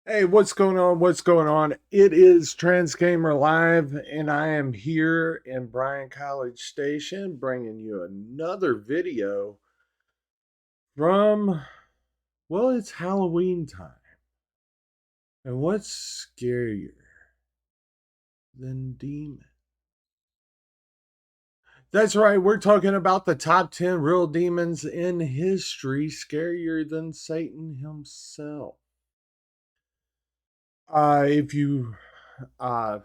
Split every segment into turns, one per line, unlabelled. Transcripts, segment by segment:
Hey, what's going on? What's going on? It is Transgamer Live, and I am here in Bryan College Station bringing you another video from, well, it's Halloween time. And what's scarier than demons? That's right, we're talking about the top 10 real demons in history, scarier than Satan himself. If you Uh,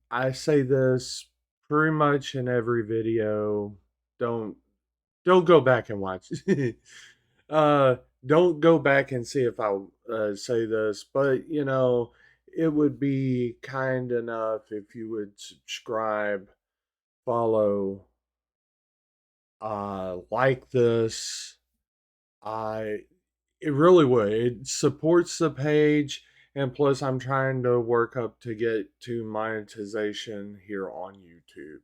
I say this pretty much in every video. Don't don't go back and watch. uh, don't go back and see if I say this, but it would be kind enough if you would subscribe, follow, like this. I It really would. It supports the page, and plus, I'm trying to work up to get to monetization here on YouTube.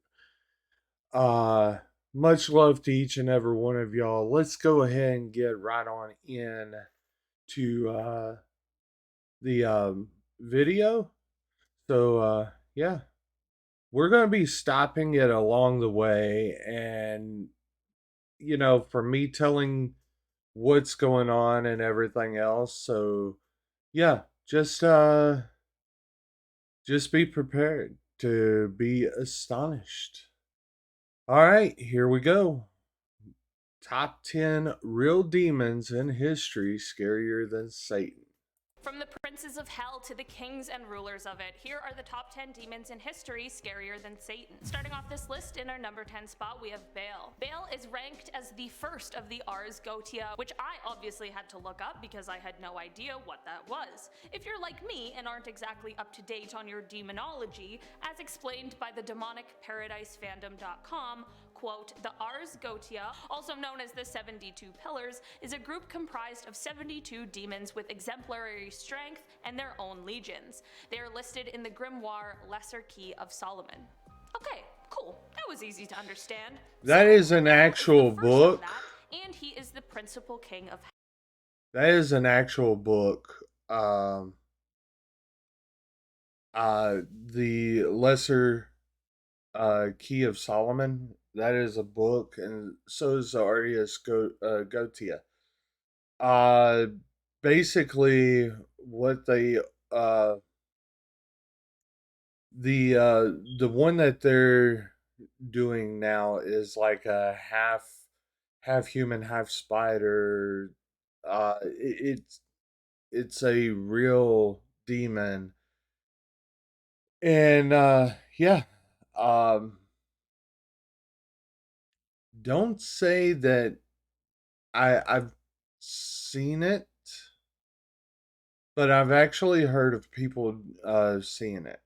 Uh, Much love to each and every one of y'all. Let's go ahead and get right on in to the video. So, yeah, we're going to be stopping it along the way, and for me telling what's going on and everything else. So, yeah, just be prepared to be astonished. All right, here we go. Top 10 real demons in history scarier than Satan.
From the princes of hell to the kings and rulers of it, here are the top 10 demons in history scarier than Satan. Starting off this list, in our number 10 spot, we have Baal. Baal is ranked as the first of the Ars Goetia, which I obviously had to look up because I had no idea what that was. If you're like me and aren't exactly up to date on your demonology, as explained by the demonicparadisefandom.com, quote, the Ars Goetia, also known as the 72 Pillars, is a group comprised of 72 demons with exemplary strength and their own legions. They are listed in the grimoire Lesser Key of Solomon. Okay, cool. That was easy to understand.
That is an actual book.
And he is the principal king of hell.
That is an actual book. The Lesser Key of Solomon. That is a book, and so is the Arius Goetia. Uh, Basically, what they uh the one that they're doing now is like a half human, half spider. It's a real demon, and yeah, um, don't say that I've seen it, but I've actually heard of people seeing it.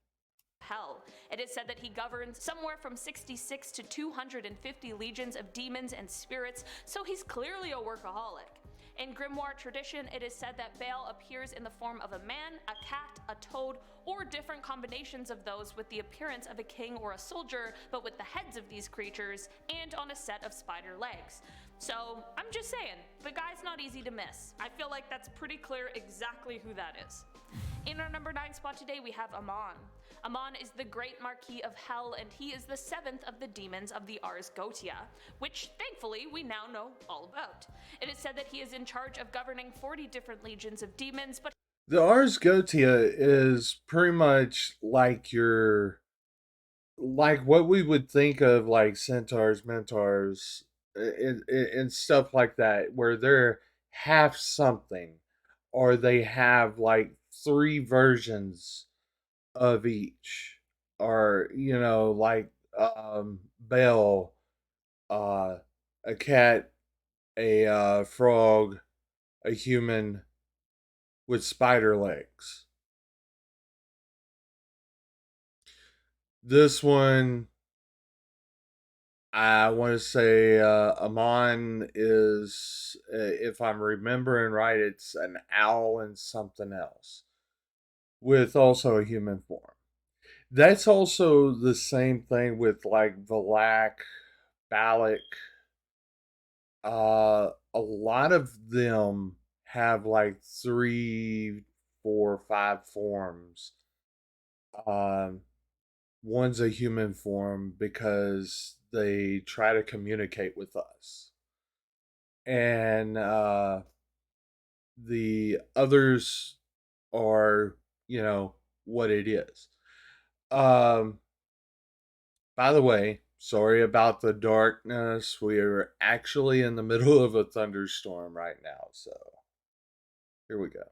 Hell. It is said that he governs somewhere from 66 to 250 legions of demons and spirits, so he's clearly a workaholic. In grimoire tradition, it is said that Baal appears in the form of a man, a cat, a toad, or different combinations of those with the appearance of a king or a soldier, but with the heads of these creatures, and on a set of spider legs. So, I'm just saying, the guy's not easy to miss. I feel like that's pretty clear exactly who that is. In our number 9 spot today, we have Amon. Amon is the great Marquis of Hell, and he is the 7th of the demons of the Ars Goetia, which thankfully we now know all about. It is said that he is in charge of governing 40 different legions of demons, but
The Ars Goetia is pretty much like what we would think of like centaurs, mentors, and stuff like that, where they're half something, or they have like three versions of each, or like Bell, uh, a cat, a frog, a human with spider legs. This one, I want to say Amon is, if I'm remembering right, it's an owl and something else with also a human form. That's also the same thing with like Valak, Balak. A lot of them have like three, 4 or 5 forms. Um, one's a human form because they try to communicate with us. And the others are, you know, what it is. Um, by the way, sorry about the darkness. We are actually in the middle of a thunderstorm right now, so here we go.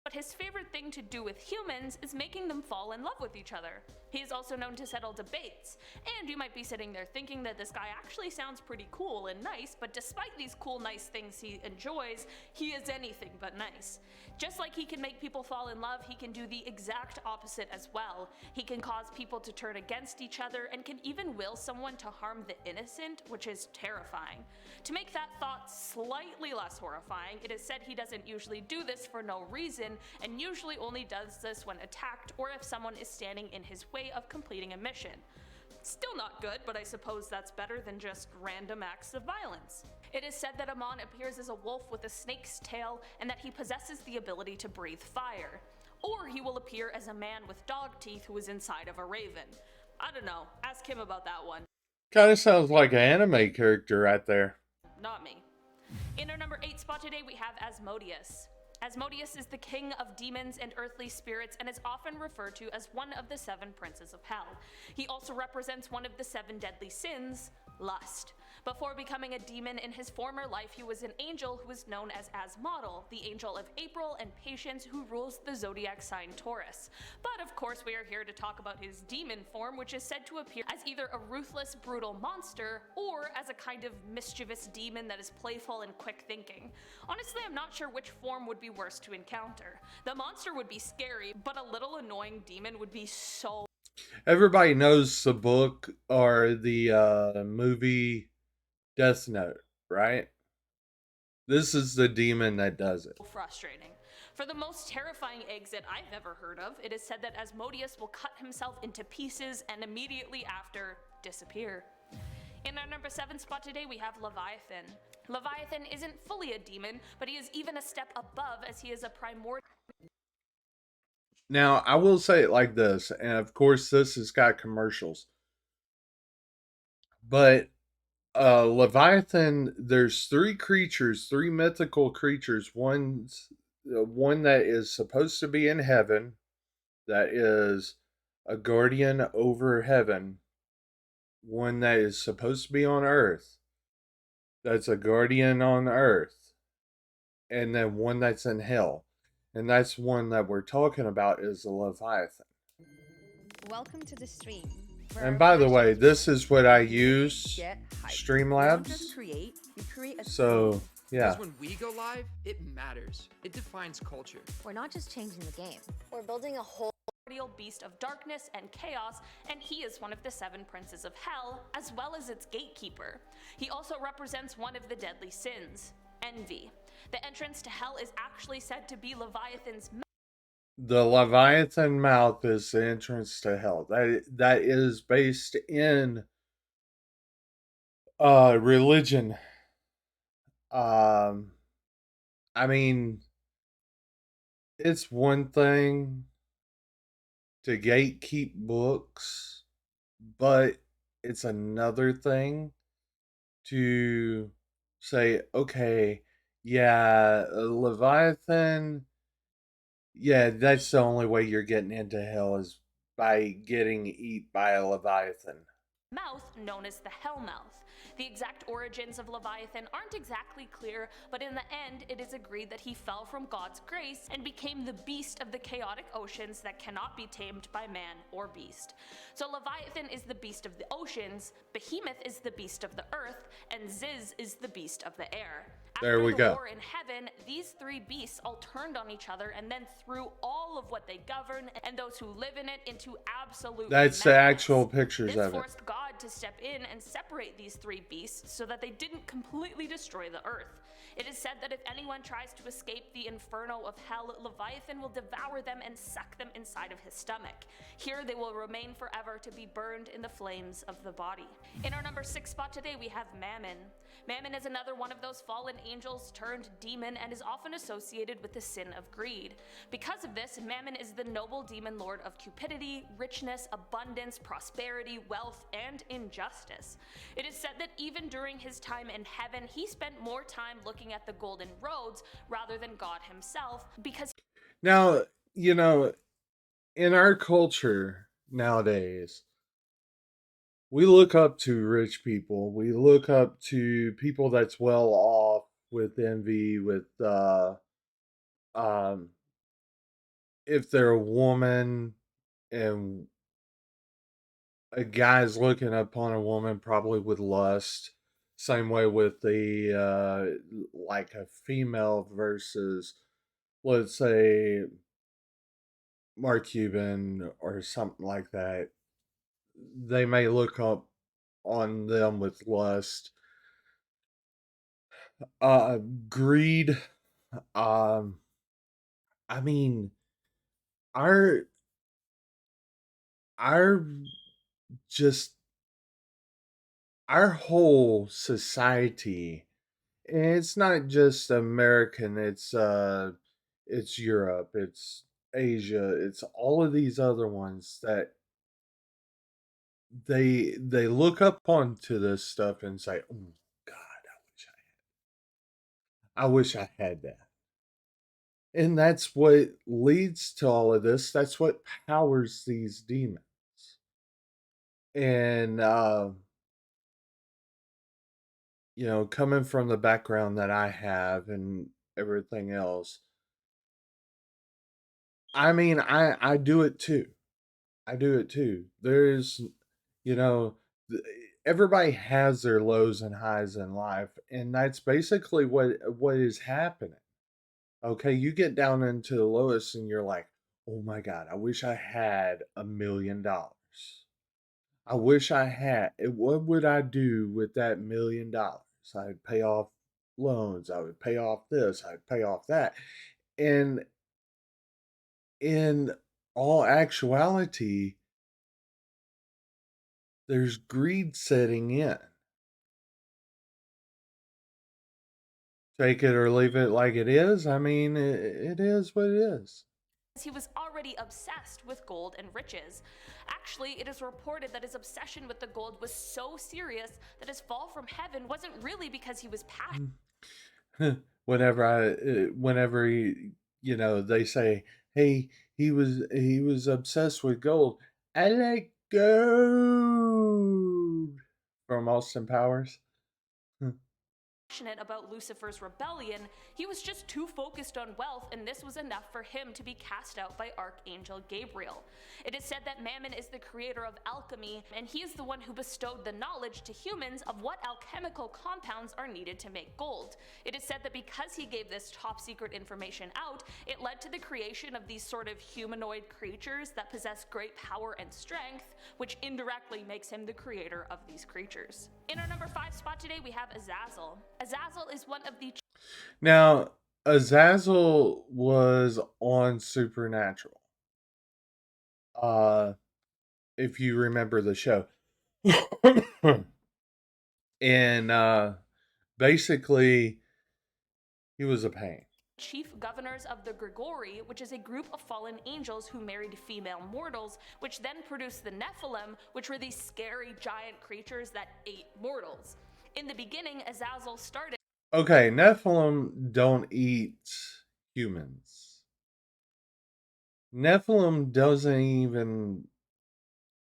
But his favorite thing to do with humans is making them fall in love with each other. He is also known to settle debates, and you might be sitting there thinking that this guy actually sounds pretty cool and nice, but despite these cool, nice things he enjoys, he is anything but nice. Just like he can make people fall in love, he can do the exact opposite as well. He can cause people to turn against each other and can even will someone to harm the innocent, which is terrifying. To make that thought slightly less horrifying, it is said he doesn't usually do this for no reason, and usually only does this when attacked or if someone is standing in his way of completing a mission. Still not good, but I suppose that's better than just random acts of violence. It is said that Amon appears as a wolf with a snake's tail and that he possesses the ability to breathe fire. Or he will appear as a man with dog teeth who is inside of a raven. I don't know, ask him about that one.
Kind of sounds like an anime character right there.
Not me. In our number 8 spot today we have Asmodeus. Asmodeus is the king of demons and earthly spirits and is often referred to as one of the 7 princes of hell. He also represents one of the 7 deadly sins, lust. Before becoming a demon in his former life, he was an angel who was known as Asmodel, the angel of April and patience who rules the zodiac sign Taurus. But of course we are here to talk about his demon form, which is said to appear as either a ruthless, brutal monster or as a kind of mischievous demon that is playful and quick thinking. Honestly, I'm not sure which form would be worse to encounter. The monster would be scary, but a little annoying demon would be so...
Everybody knows the book or the movie Death Note, right? This is the demon that does it.
frustrating. For the most terrifying exit I've ever heard of, it is said that Asmodeus will cut himself into pieces and immediately after disappear. In our number 7 spot today we have Leviathan. Leviathan isn't fully a demon, but he is even a step above as he is a primordial...
Now, I will say it like this, and of course this has got commercials. But Leviathan, there's 3 creatures, 3 mythical creatures. One that is supposed to be in heaven, that is a guardian over heaven. One that is supposed to be on earth, that's a guardian on earth. And then one that's in hell. And that's one that we're talking about is the Leviathan.
Welcome to the stream.
And by the way, this is what I use, Streamlabs. So, yeah.
Because when we go live, it matters. It defines culture.
We're not just changing the game. We're building a whole
beast of darkness and chaos, and he is one of the 7 princes of hell, as well as its gatekeeper. He also represents one of the deadly sins, envy. The entrance to hell is actually said to be Leviathan's mouth.
The Leviathan mouth is the entrance to hell. That is based in religion. I mean, it's one thing to gatekeep books, but it's another thing to say, okay, yeah, Leviathan, yeah, that's the only way you're getting into hell is by getting eat by a Leviathan.
Mouth known as the Hellmouth. The exact origins of Leviathan aren't exactly clear, but in the end it is agreed that he fell from God's grace and became the beast of the chaotic oceans that cannot be tamed by man or beast. So Leviathan is the beast of the oceans, Behemoth is the beast of the earth, and Ziz is the beast of the air.
There we
After the
go.
war in heaven, these 3 beasts all turned on each other and then threw all of what they govern and those who live in it into absolute
That's the
madness.
actual pictures
This
of it.
forced God to step in and separate these 3 beasts so that they didn't completely destroy the earth. It is said that if anyone tries to escape the inferno of hell, Leviathan will devour them and suck them inside of his stomach. Here they will remain forever to be burned in the flames of the body. In our number 6 spot today we have Mammon. Mammon is another one of those fallen angels turned demon and is often associated with the sin of greed. Because of this, Mammon is the noble demon lord of cupidity, richness, abundance, prosperity, wealth, and injustice. It is said that even during his time in heaven, he spent more time looking at the golden roads rather than God himself, because
Now, you know, in our culture nowadays, we look up to rich people. We look up to people that's well off with envy, with um if they're a woman and a guy's looking upon a woman probably with lust. Same way with the like a female versus, let's say, Mark Cuban or something like that. They may look up on them with lust, uh, greed. Um, I mean, our our just our whole society. It's not just American. It's Europe. It's Asia. It's all of these other ones that they look up onto this stuff and say, "Oh God, I wish I had that." And that's what leads to all of this. That's what powers these demons. And coming from the background that I have and everything else, I mean, I do it too. I do it too. There's, you know, th- everybody has their lows and highs in life, and that's basically what is happening. Okay, you get down into the lowest, and you're like, "Oh my God, I wish I had $1 million. I wish I had. What would I do with that $1 million? I'd pay off loans. I would pay off this. I'd pay off that." And in all actuality, there's greed setting in. Take it or leave it like it is. I mean, it is what it is.
he was already obsessed with gold and riches. Actually, it is reported that his obsession with the gold was so serious that his fall from heaven wasn't really because he was passionate.
Whenever they say, "Hey, he was obsessed with gold." I like gold from Austin Powers.
About Lucifer's rebellion, he was just too focused on wealth, and this was enough for him to be cast out by Archangel Gabriel. It is said that Mammon is the creator of alchemy, and he is the one who bestowed the knowledge to humans of what alchemical compounds are needed to make gold. It is said that because he gave this top secret information out, it led to the creation of these sort of humanoid creatures that possess great power and strength, which indirectly makes him the creator of these creatures. In our number 5 spot today, we have Azazel. Azazel is one of the
Now, Azazel was on Supernatural. Uh, if you remember the show. And basically he was a pain.
chief governors of the Grigori, which is a group of fallen angels who married female mortals, which then produced the Nephilim, which were these scary giant creatures that ate mortals. In the beginning, Azazel started.
Okay, Nephilim don't eat humans. Nephilim doesn't even.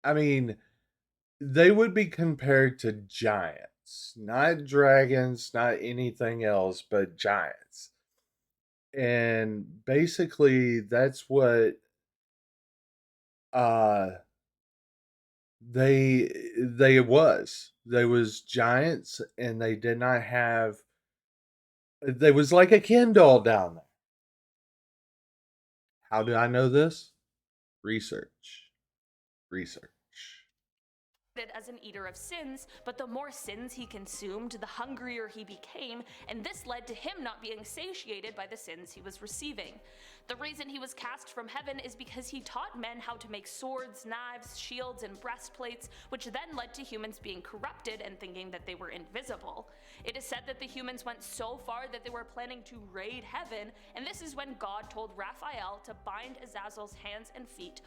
I mean, they would be compared to giants, not dragons, not anything else, but giants. And basically, that's what uh they was giants, and they did not have. There was like a Ken doll down there. How do I know this? Research. Research.
as an eater of sins, but the more sins he consumed, the hungrier he became, and this led to him not being satiated by the sins he was receiving. The reason he was cast from heaven is because he taught men how to make swords, knives, shields, and breastplates, which then led to humans being corrupted and thinking that they were invisible. It is said that the humans went so far that they were planning to raid heaven, and this is when God told Raphael to bind Azazel's hands and feet.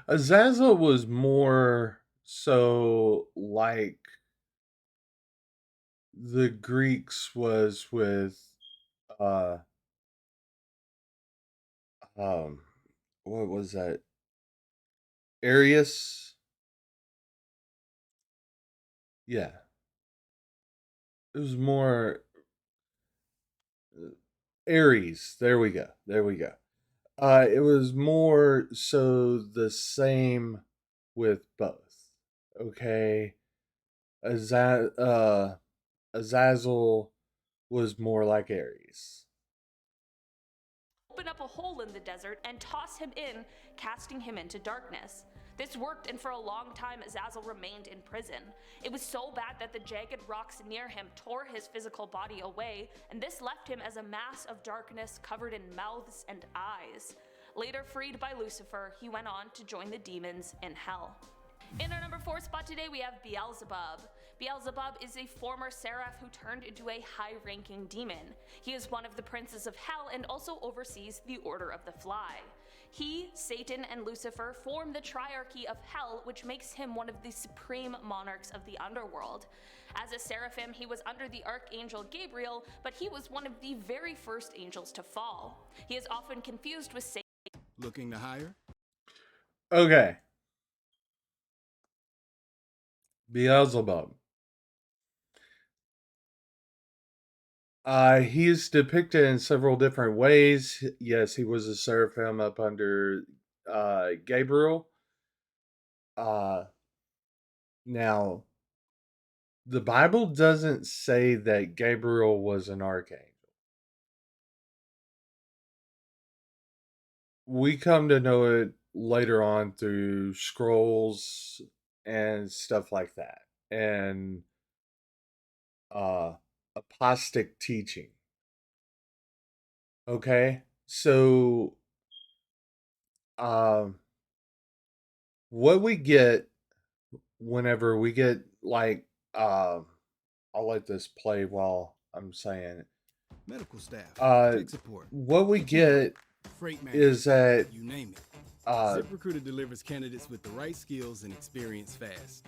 Azazel was more so like the Greeks was with uh um what was that? Arius? Yeah. It was more Aries. There we go. There we go. It was more so the same with both. Okay. Azazel was more like Aries.
Open up a hole in the desert and toss him in, casting him into darkness. This worked, and for a long time Azazel remained in prison. It was so bad that the jagged rocks near him tore his physical body away, and this left him as a mass of darkness covered in mouths and eyes. Later freed by Lucifer, he went on to join the demons in hell. In our number 4 spot today, we have Beelzebub. Beelzebub is a former seraph who turned into a high-ranking demon. He is one of the princes of hell and also oversees the Order of the Fly. He, Satan, and Lucifer form the triarchy of hell, which makes him one of the supreme monarchs of the underworld. As a seraphim, he was under the archangel Gabriel, but he was one of the very first angels to fall. He is often confused with Satan.
Looking to hire?
Okay. Beelzebub. He is depicted in several different ways. Yes, he was a seraphim up under Gabriel. Now, the Bible doesn't say that Gabriel was an archangel. We come to know it later on through scrolls and stuff like that, and apostate teaching. Okay, so um, what we get whenever we get like I'll let this play while I'm saying it.
Medical staff,
Uh,
tech support,
what we get
freight
is
management,
that
you name it.
uh,
ZipRecruiter delivers candidates with the right skills and experience fast.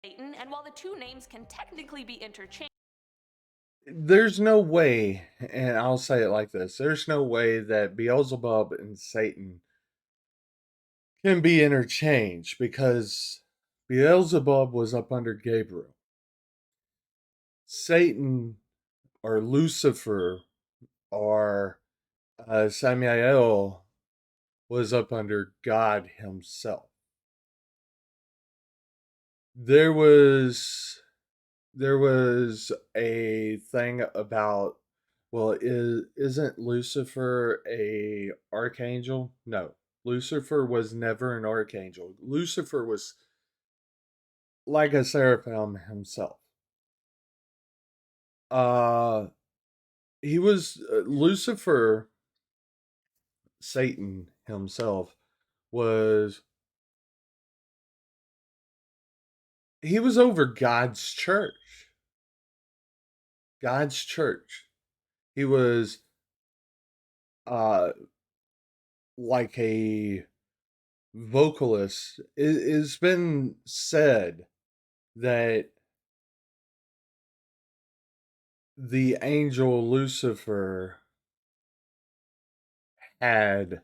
Satan, and while the two names can technically be interchanged,
there's no way, and I'll say it like this: there's no way that Beelzebub and Satan can be interchanged because Beelzebub was up under Gabriel. Satan or Lucifer or Samael was up under God himself. There was a thing about, well, isn't Lucifer a archangel? No. Lucifer was never an archangel. Lucifer was like a seraphim himself. Uh he was Lucifer, Satan himself was he was over God's church. God's church. He was uh like a vocalist. It's been said that the angel Lucifer had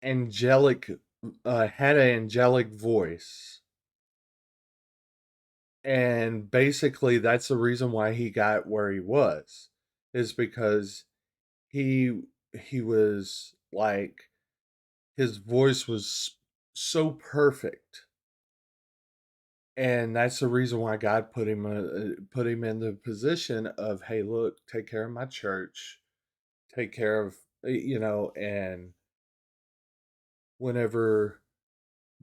angelic had an angelic voice, and basically that's the reason why he got where he was, is because he he was like, his voice was so perfect, and that's the reason why God put him in the position of, hey, look, take care of my church, take care of, and whenever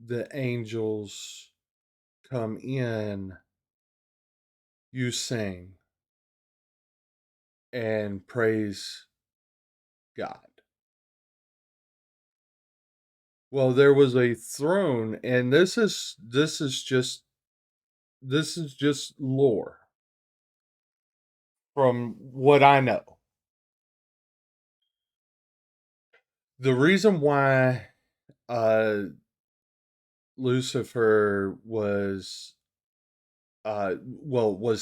the angels come in, you sing and praise God. Well, there was a throne, and this is just lore from what I know. The reason why uh Lucifer was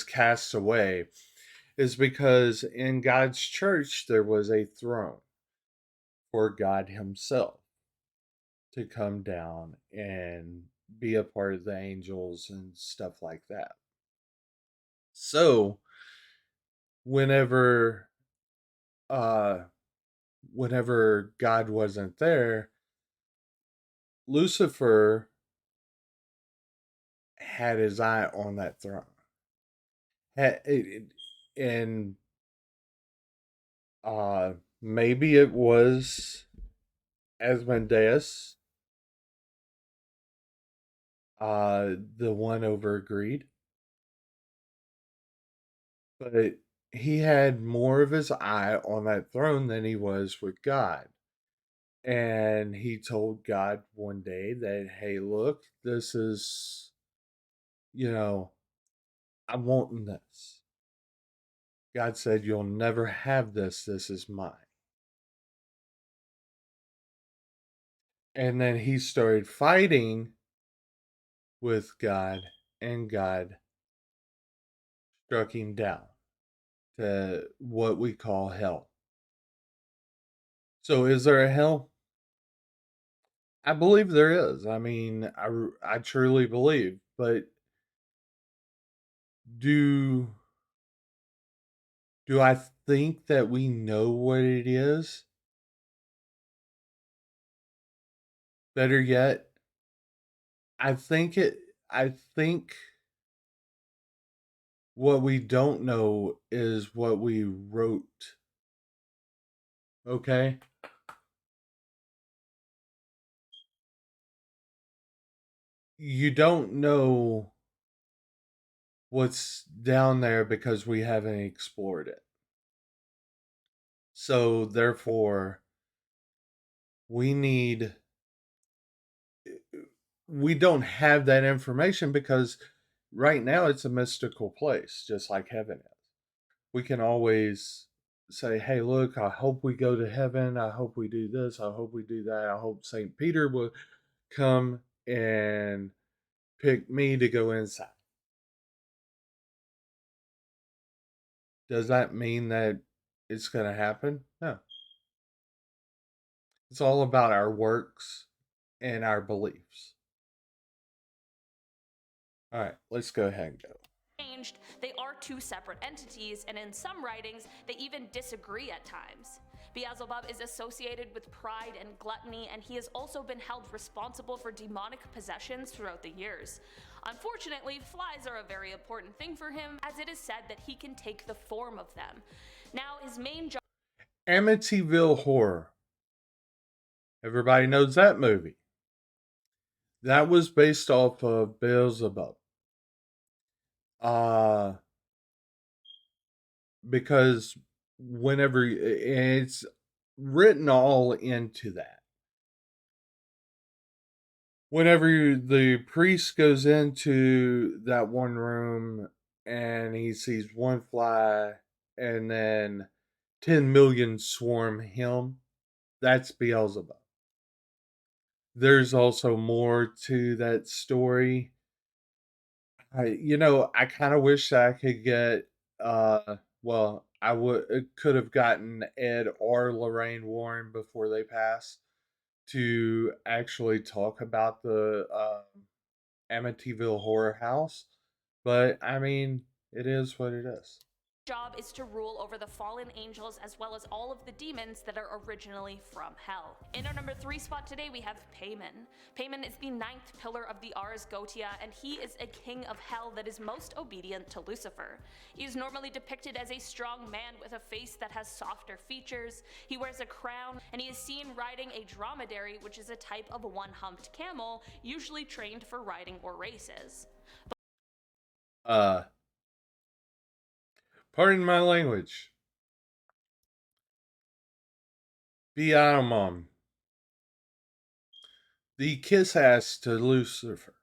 cast away is because in God's church there was a throne for God himself to come down and be a part of the angels and stuff like that. So, whenever uh whenever God wasn't there, Lucifer had his eye on that throne. And maybe it was Asmodeus, the one over greed, but he had more of his eye on that throne than he was with God. And he told God one day that, hey, look, this is, you know, I'm wanting this. God said, you'll never have this. This is mine. And then he started fighting with God, and God struck him down to what we call hell. So, is there a hell? I believe there is. I mean, I truly believe. But do do I think that we know what it is? Better yet, I think it. I think what we don't know is what we wrote. Okay, you don't know what's down there because we haven't explored it. So therefore, we need we don't have that information because right now it's a mystical place, just like heaven is. We can always say, hey, look, I hope we go to heaven. I hope we do this. I hope we do that. I hope St. Peter will come and pick me to go inside. Does that mean that it's going to happen? No. It's all about our works and our beliefs. All right, let's go ahead and go.
Changed, they are two separate entities, and in some writings, they even disagree at times. Beelzebub is associated with pride and gluttony, and he has also been held responsible for demonic possessions throughout the years. Unfortunately, flies are a very important thing for him, as it is said that he can take the form of them. Now, his main job.
Amityville Horror. Everybody knows that movie. That was based off of Beelzebub. Uh, because whenever it's written all into that. Whenever the priest goes into that one room and he sees one fly and then 10 million swarm him, that's Beelzebub. There's also more to that story. I kind of wish I could get, I could have gotten Ed or Lorraine Warren before they passed to actually talk about the Amityville Horror House. But I mean, it is what it is.
job is to rule over the fallen angels as well as all of the demons that are originally from hell. In our number 3 spot today we have Payman. Payman is the 9th pillar of the Ars Goetia, and he is a king of hell that is most obedient to Lucifer. He is normally depicted as a strong man with a face that has softer features. He wears a crown, and he is seen riding a dromedary, which is a type of one-humped camel, usually trained for riding or races.
Pardon my language. Beelzebub. The kiss ass to Lucifer.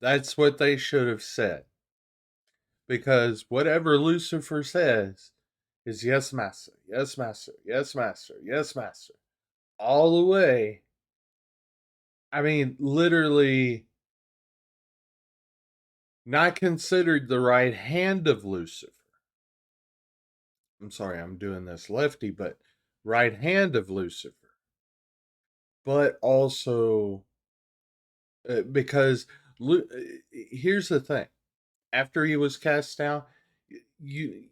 That's what they should have said. Because whatever Lucifer says is yes, master, yes, master, yes, master, yes, master. All the way. I mean, literally not considered the right hand of Lucifer. I'm sorry, I'm doing this lefty, but right hand of Lucifer. But also, because here's the thing: after he was cast down, you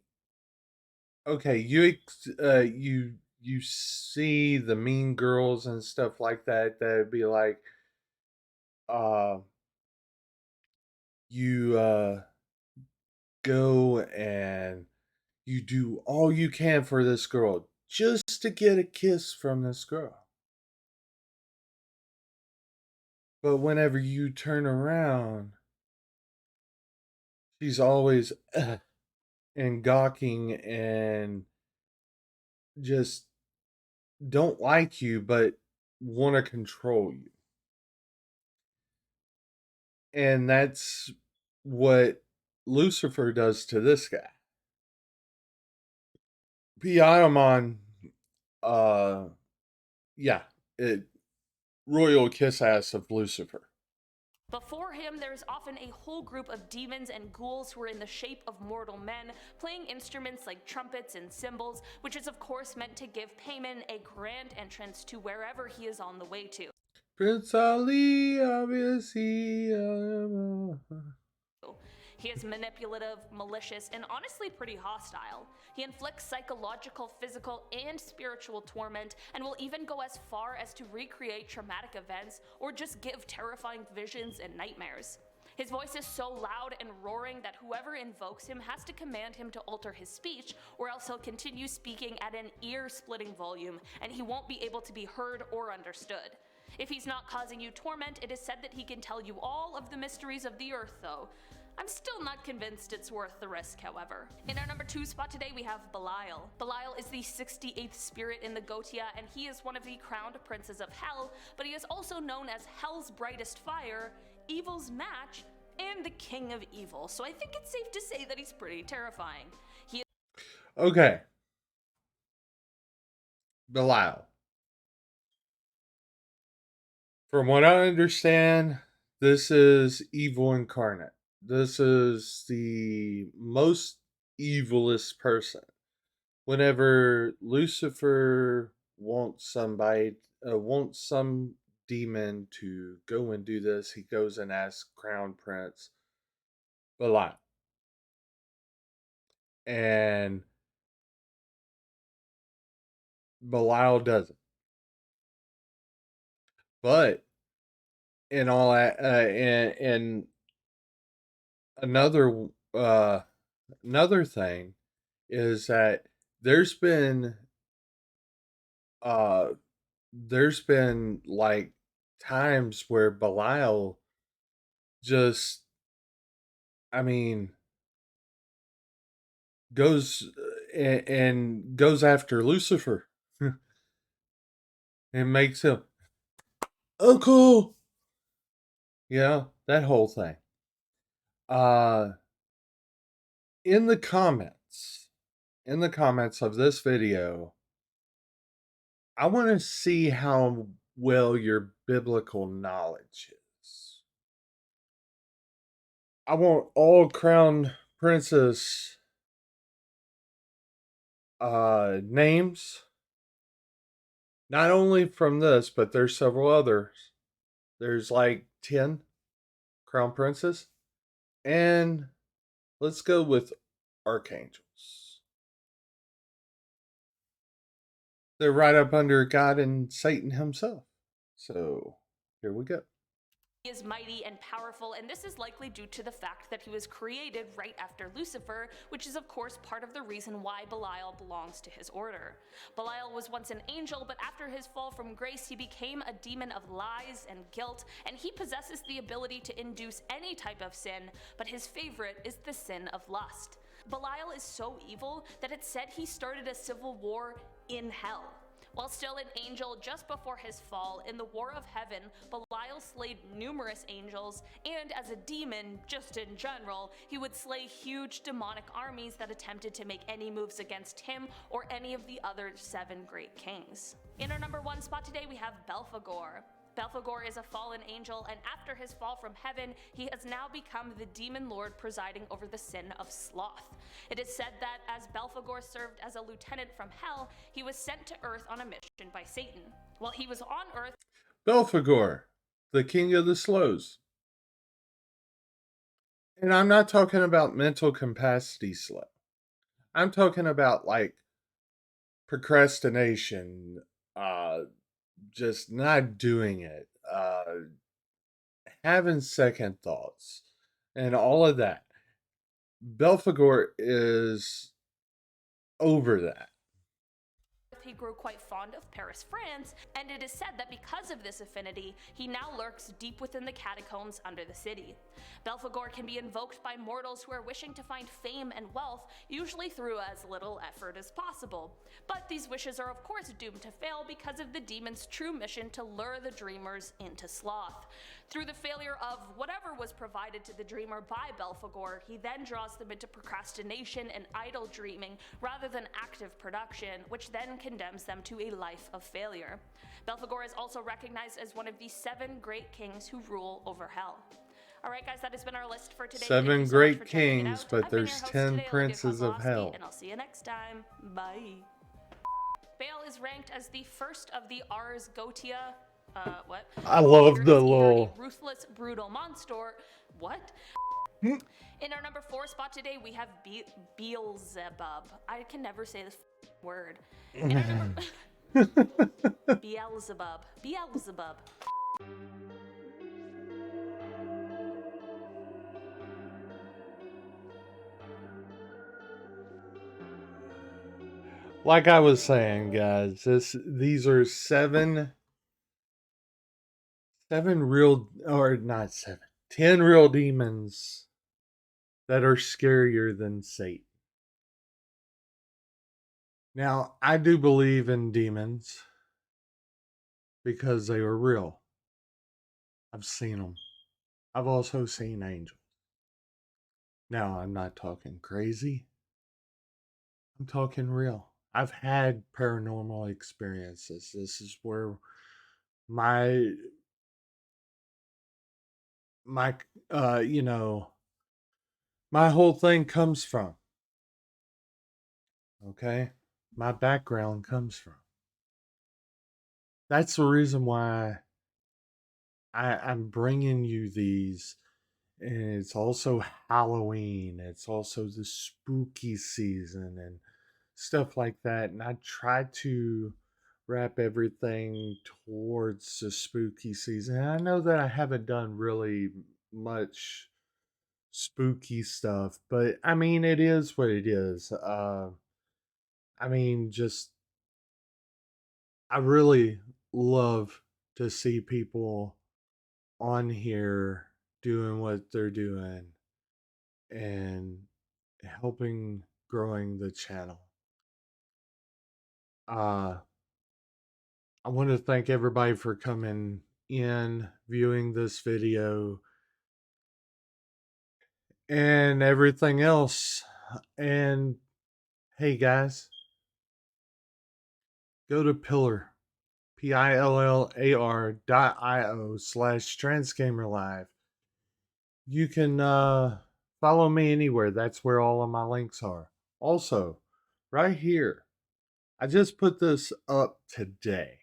you see the mean girls and stuff like that. That'd be like, you go and you do all you can for this girl just to get a kiss from this girl. But whenever you turn around, she's always and gawking and just don't like you, but want to control you. And that's what Lucifer does to this guy. Pianomon, yeah, royal kiss ass of Lucifer.
Before him, there is often a whole group of demons and ghouls who are in the shape of mortal men, playing instruments like trumpets and cymbals, which is of course meant to give Payman a grand entrance to wherever he is on the way to.
Prince Ali, obviously.
He is manipulative, malicious, and honestly pretty hostile. He inflicts psychological, physical, and spiritual torment, and will even go as far as to recreate traumatic events or just give terrifying visions and nightmares. His voice is so loud and roaring that whoever invokes him has to command him to alter his speech, or else he'll continue speaking at an ear-splitting volume, and he won't be able to be heard or understood. If he's not causing you torment, it is said that he can tell you all of the mysteries of the earth, though. I'm still not convinced it's worth the risk, however. In our number 2 spot today, we have Belial. Belial is the 68th spirit in the Goetia, and he is one of the crowned princes of Hell, but he is also known as Hell's brightest fire, Evil's match, and the king of evil, so I think it's safe to say that he's pretty terrifying.
Okay. Belial. From what I understand, this is evil incarnate. This is the most evilest person. Whenever Lucifer wants wants some demon to go and do this, he goes and asks Crown Prince Belial. And Belial doesn't. But in all and another another thing is that there's been uh like times where Belial just, I mean, goes and goes after Lucifer and makes him uncle. Yeah, that whole thing. Uh in the comments of this video, I want to see how well your biblical knowledge is. I want all crown princess names, not only from this, but there's several others. There's like 10 crown princes, and Let's go with archangels. They're right up under God and Satan himself. So here we go.
He is mighty and powerful, and this is likely due to the fact that he was created right after Lucifer, which is of course part of the reason why Belial belongs to his order. Belial was once an angel, but after his fall from grace he became a demon of lies and guilt, and he possesses the ability to induce any type of sin, but his favorite is the sin of lust. Belial is so evil that it's said he started a civil war in hell. While still an angel just before his fall, in the War of Heaven, Belial slayed numerous angels, and as a demon, just in general, he would slay huge demonic armies that attempted to make any moves against him or any of the other 7 great kings. In our number 1 spot today, we have Belphegor. Belphegor is a fallen angel, and after his fall from heaven, he has now become the demon lord presiding over the sin of sloth. It is said that as Belphegor served as a lieutenant from hell, he was sent to Earth on a mission by Satan. While he was on Earth,
Belphegor, the king of the slows. And I'm not talking about mental capacity slow. I'm talking about like procrastination, just not doing it, having second thoughts, and all of that. Belphegor is over that.
he grew quite fond of Paris, France, and it is said that because of this affinity, he now lurks deep within the catacombs under the city. Belphegor can be invoked by mortals who are wishing to find fame and wealth, usually through as little effort as possible. But these wishes are of course doomed to fail because of the demon's true mission to lure the dreamers into sloth. Through the failure of whatever was provided to the dreamer by Belphegor, he then draws them into procrastination and idle dreaming rather than active production, which then condemns them to a life of failure. Belphegor is also recognized as one of the 7 great kings who rule over hell. Alright guys, that has been our list for today.
7
so
great kings, but there's 10 princes of hell.
And I'll see you next time. Bye. Baal is ranked as the first of the Ars Goetia. What?
I love the little
ruthless, brutal monster. What? In our number 4 spot today, we have Beelzebub. I can never say this word. In our number Beelzebub. Beelzebub.
Like I was saying, guys, these are 7 real, or not 7, 10 real demons that are scarier than Satan. Now, I do believe in demons because they are real. I've seen them. I've also seen angels. Now, I'm not talking crazy. I'm talking real. I've had paranormal experiences. This is where my my whole thing comes from. Okay? My background comes from. That's the reason why I'm bringing you these. And it's also Halloween. It's also the spooky season and stuff like that. And I try to wrap everything towards the spooky season. And I know that I haven't done really much spooky stuff, but I mean, it is what it is. I mean, just, I really love to see people on here doing what they're doing and helping growing the channel. I want to thank everybody for coming in, viewing this video, and everything else. And hey, guys, go to Pillar, pillar.io/transgamerlive. You can follow me anywhere. That's where all of my links are. Also, right here, I just put this up today.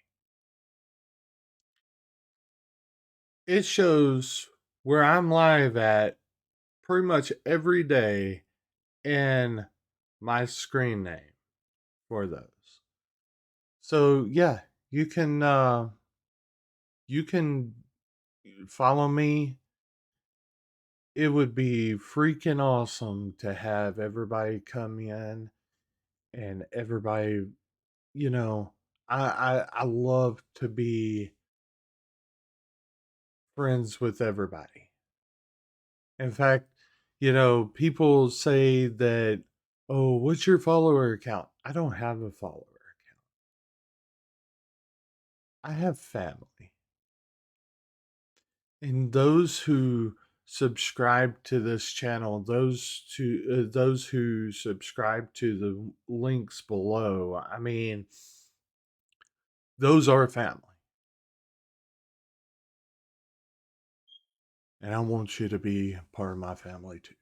It shows where I'm live at pretty much every day in my screen name for those. So yeah, you can follow me. It would be freaking awesome to have everybody come in and everybody, you know, I love to be friends with everybody. In fact, people say that, oh, what's your follower account? I don't have a follower account. I have family. And those who subscribe to this channel, those who subscribe to the links below, I mean, those are family. And I want you to be part of my family too.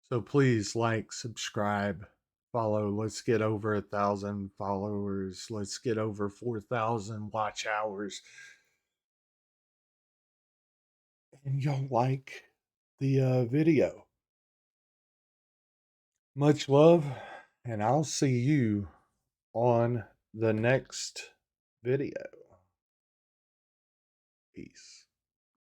So please like, subscribe, follow. Let's get over 1,000 followers. Let's get over 4,000 watch hours. And you'll like the video. Much love, and I'll see you on the next video. Peace.